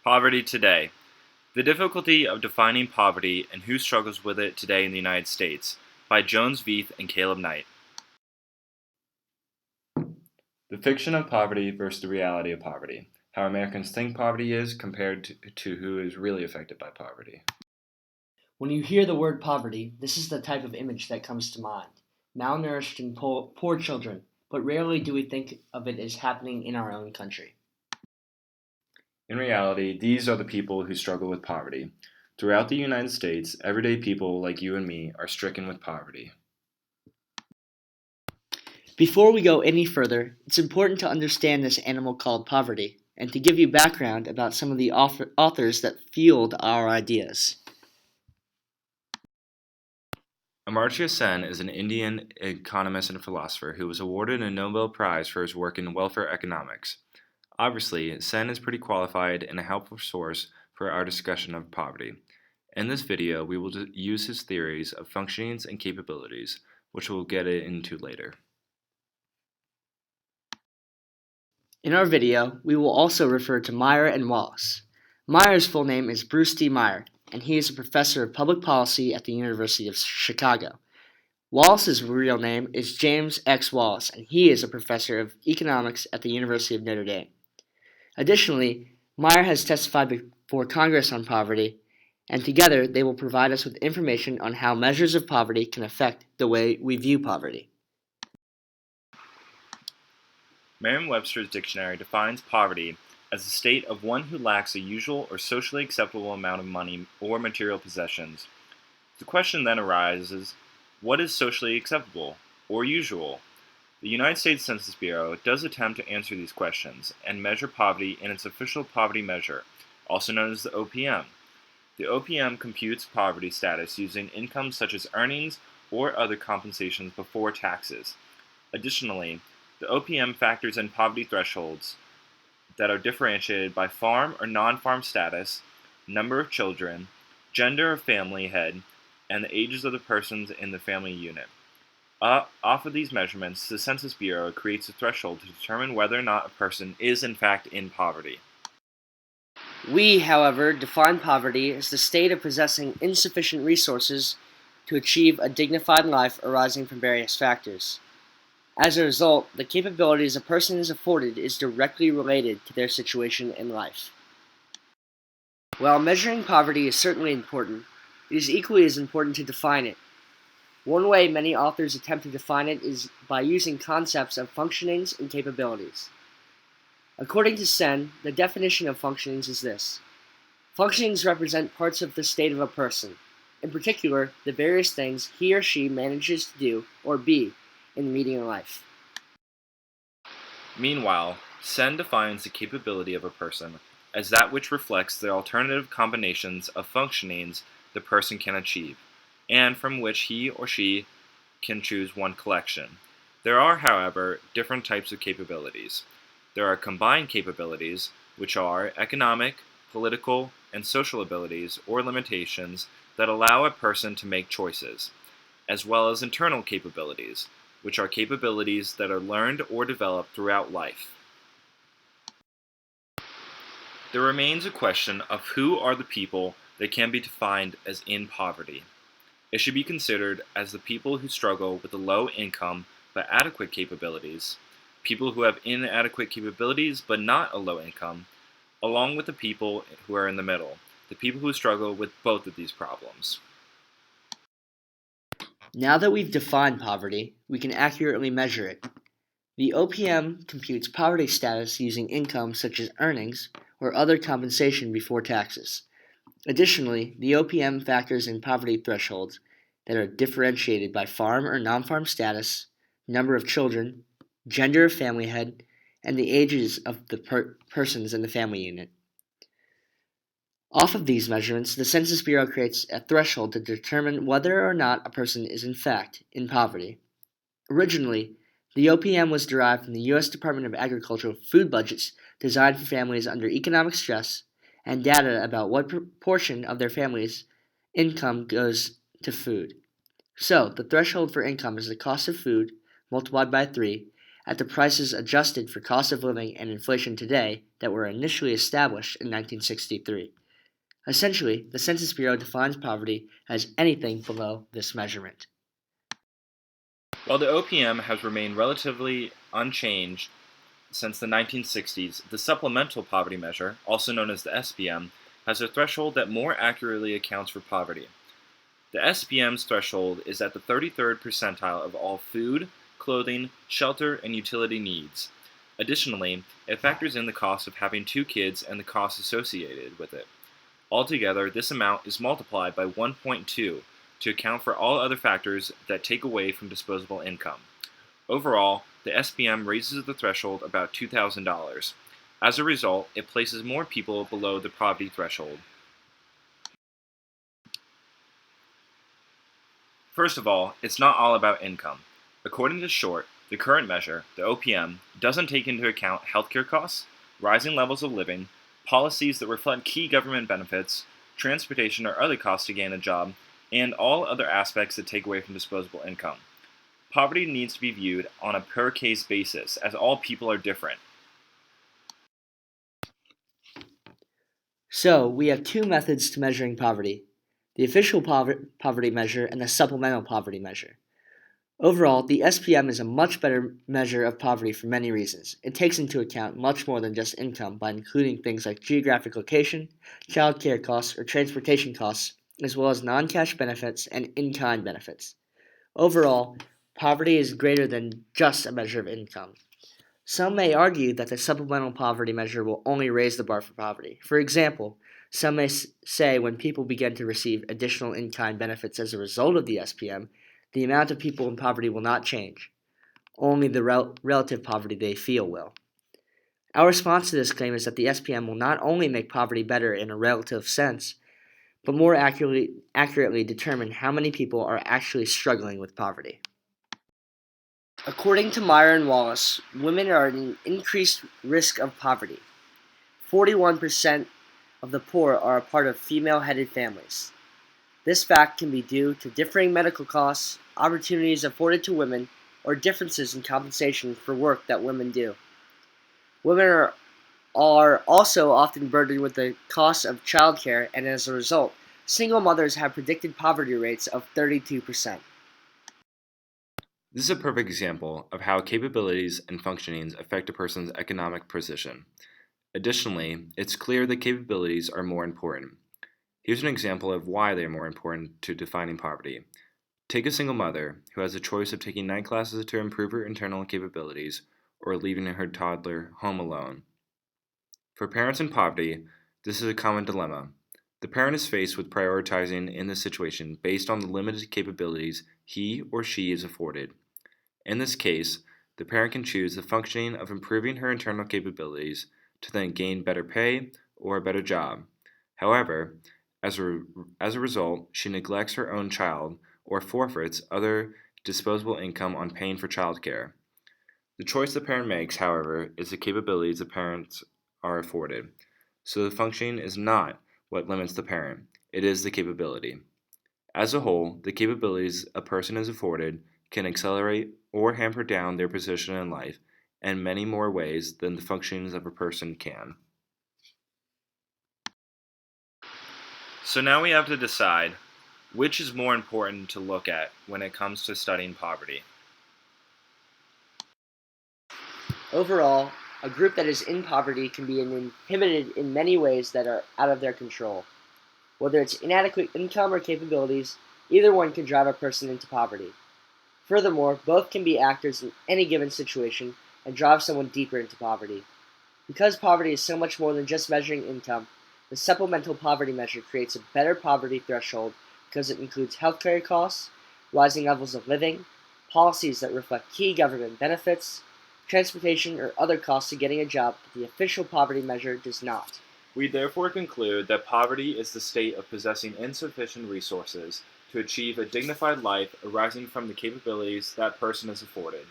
Poverty today. The difficulty of defining poverty and who struggles with it today in the United States, by Jones Veith and Caleb Knight. The fiction of poverty versus the reality of poverty. How Americans think poverty is compared to who is really affected by poverty. When you hear the word poverty, this is the type of image that comes to mind. Malnourished and poor children, but rarely do we think of it as happening in our own country. In reality, these are the people who struggle with poverty. Throughout the United States, everyday people like you and me are stricken with poverty. Before we go any further, it's important to understand this animal called poverty, and to give you background about some of the authors that fueled our ideas. Amartya Sen is an Indian economist and philosopher who was awarded a Nobel Prize for his work in welfare economics. Obviously, Sen is pretty qualified and a helpful source for our discussion of poverty. In this video, we will use his theories of functionings and capabilities, which we'll get into later. In our video, we will also refer to Meyer and Wallace. Meyer's full name is Bruce D. Meyer, and he is a professor of public policy at the University of Chicago. Wallace's real name is James X. Wallace, and he is a professor of economics at the University of Notre Dame. Additionally, Meyer has testified before Congress on poverty, and together they will provide us with information on how measures of poverty can affect the way we view poverty. Merriam-Webster's dictionary defines poverty as the state of one who lacks a usual or socially acceptable amount of money or material possessions. The question then arises, what is socially acceptable or usual? The United States Census Bureau does attempt to answer these questions and measure poverty in its official poverty measure, also known as the OPM. The OPM computes poverty status using incomes such as earnings or other compensations before taxes. Additionally, the OPM factors in poverty thresholds that are differentiated by farm or non-farm status, number of children, gender of family head, and the ages of the persons in the family unit. Off of these measurements, the Census Bureau creates a threshold to determine whether or not a person is in fact in poverty. We, however, define poverty as the state of possessing insufficient resources to achieve a dignified life arising from various factors. As a result, the capabilities a person is afforded is directly related to their situation in life. While measuring poverty is certainly important, it is equally as important to define it. One way many authors attempt to define it is by using concepts of functionings and capabilities. According to Sen, the definition of functionings is this. Functionings represent parts of the state of a person, in particular, the various things he or she manages to do or be in leading a life. Meanwhile, Sen defines the capability of a person as that which reflects the alternative combinations of functionings the person can achieve, and from which he or she can choose one collection. There are, however, different types of capabilities. There are combined capabilities, which are economic, political, and social abilities or limitations that allow a person to make choices, as well as internal capabilities, which are capabilities that are learned or developed throughout life. There remains a question of who are the people that can be defined as in poverty. It should be considered as the people who struggle with a low income but adequate capabilities, people who have inadequate capabilities but not a low income, along with the people who are in the middle, the people who struggle with both of these problems. Now that we've defined poverty, we can accurately measure it. The OPM computes poverty status using income such as earnings or other compensation before taxes. Additionally, the OPM factors in poverty thresholds that are differentiated by farm or non-farm status, number of children, gender of family head, and the ages of the persons in the family unit. Off of these measurements, the Census Bureau creates a threshold to determine whether or not a person is in fact in poverty. Originally, the OPM was derived from the U.S. Department of Agriculture food budgets designed for families under economic stress and data about what proportion of their family's income goes to food. So, the threshold for income is the cost of food multiplied by 3, at the prices adjusted for cost of living and inflation today that were initially established in 1963. Essentially, the Census Bureau defines poverty as anything below this measurement. While the OPM has remained relatively unchanged since the 1960s, the Supplemental Poverty Measure, also known as the SPM, has a threshold that more accurately accounts for poverty. The SPM's threshold is at the 33rd percentile of all food, clothing, shelter, and utility needs. Additionally, it factors in the cost of having 2 kids and the costs associated with it. Altogether, this amount is multiplied by 1.2 to account for all other factors that take away from disposable income. Overall, the SPM raises the threshold about $2,000. As a result, it places more people below the poverty threshold. First of all, it's not all about income. According to Short, the current measure, the OPM, doesn't take into account healthcare costs, rising levels of living, policies that reflect key government benefits, transportation or other costs to gain a job, and all other aspects that take away from disposable income. Poverty needs to be viewed on a per-case basis, as all people are different. So, we have 2 methods to measuring poverty: the official poverty measure and the supplemental poverty measure. Overall, the SPM is a much better measure of poverty for many reasons. It takes into account much more than just income by including things like geographic location, child care costs, or transportation costs, as well as non-cash benefits and in-kind benefits. Overall, poverty is greater than just a measure of income. Some may argue that the supplemental poverty measure will only raise the bar for poverty. For example, some may say when people begin to receive additional in-kind benefits as a result of the SPM, the amount of people in poverty will not change. Only the relative poverty they feel will. Our response to this claim is that the SPM will not only make poverty better in a relative sense, but more accurately determine how many people are actually struggling with poverty. According to Meyer and Wallace, women are at an increased risk of poverty. 41% of the poor are a part of female-headed families. This fact can be due to differing medical costs, opportunities afforded to women, or differences in compensation for work that women do. Women are also often burdened with the cost of childcare, and as a result, single mothers have predicted poverty rates of 32%. This is a perfect example of how capabilities and functionings affect a person's economic position. Additionally, it's clear that capabilities are more important. Here's an example of why they are more important to defining poverty. Take a single mother who has a choice of taking night classes to improve her internal capabilities or leaving her toddler home alone. For parents in poverty, this is a common dilemma. The parent is faced with prioritizing in this situation based on the limited capabilities he or she is afforded. In this case, the parent can choose the functioning of improving her internal capabilities to then gain better pay or a better job. However, as a result, she neglects her own child or forfeits other disposable income on paying for childcare. The choice the parent makes, however, is the capabilities the parents are afforded. So the functioning is not what limits the parent, it is the capability. As a whole, the capabilities a person is afforded can accelerate or hamper down their position in life in many more ways than the functionings of a person can. So now we have to decide which is more important to look at when it comes to studying poverty. Overall, a group that is in poverty can be inhibited in many ways that are out of their control. Whether it's inadequate income or capabilities, either one can drive a person into poverty. Furthermore, both can be actors in any given situation and drive someone deeper into poverty. Because poverty is so much more than just measuring income, the supplemental poverty measure creates a better poverty threshold because it includes healthcare costs, rising levels of living, policies that reflect key government benefits, transportation, or other costs to getting a job that the official poverty measure does not. We therefore conclude that poverty is the state of possessing insufficient resources to achieve a dignified life arising from the capabilities that person is afforded.